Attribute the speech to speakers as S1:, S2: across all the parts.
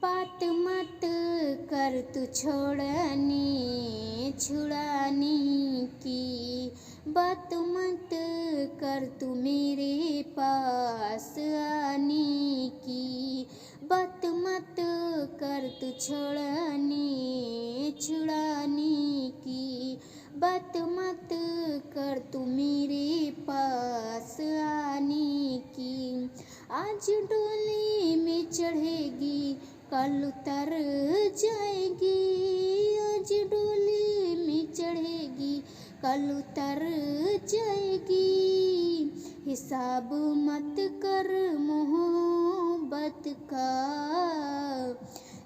S1: बात मत कर तू छोड़ने छुड़ाने की। बात मत कर तू मेरे पास आने की। बात मत कर तू छोड़ने छुड़ाने की। बात मत कर तू मेरे पास आने की। आज डोली में चढ़ेगी कल उतर जाएगी। आज डोली में चढ़ेगी कल उतर जाएगी। हिसाब मत कर मोहब्बत का,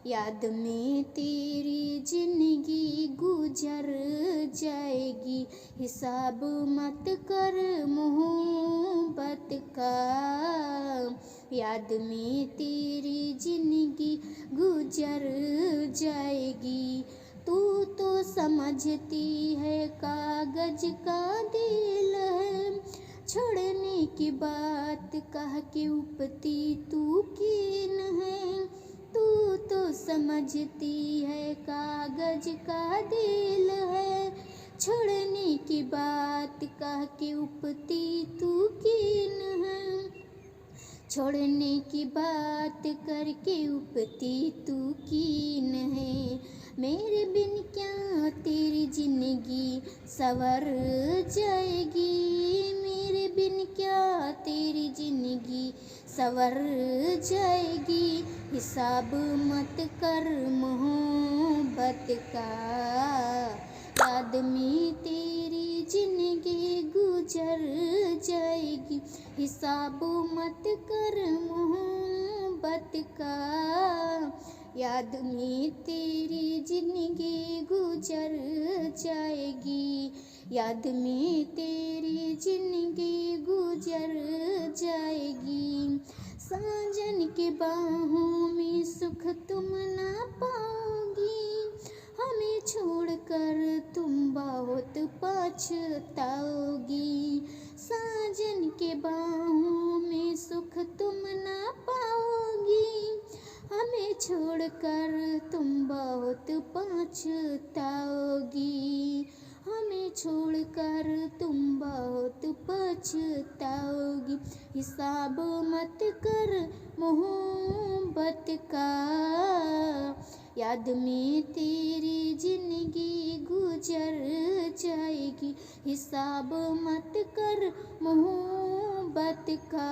S1: याद में तेरी जिंदगी गुजर जाएगी। हिसाब मत कर मोहब्बत का, याद में तेरी जिंदगी गुजर जाएगी। तू तो समझती है कागज का दिल है, छोड़ने की बात कह के उपती तू कीन है। तू तो समझती है कागज का दिल है, छोड़ने की बात कह के उपती तू कीन है। छोड़ने की बात करके उपती तू कीन है। मेरे बिन क्या तेरी जिंदगी संवर जाएगी। मेरे बिन क्या तेरी जिंदगी संवर जाएगी। हिसाब मत कर मोहब्बत का, याद में तेरी जिंदगी गुजर जाएगी। हिसाब मत कर मोहब्बत का, याद में तेरी जिंदगी गुजर जाएगी। याद में तेरी जिंदगी गुजर जाएगी। साजन के बाहों में सुख तुम ना पाओगी। हमें छोड़कर तुम बहुत पछताओगी। साजन के बाहों में सुख तुम ना पाओगी। हमें छोड़कर तुम बहुत पछताओगी। हमें छोड़कर तुम बहुत पछताओगी। हिसाब मत कर मोहब्बत का, याद में तेरी जिंदगी गुजर जाएगी। हिसाब मत कर मोहब्बत का।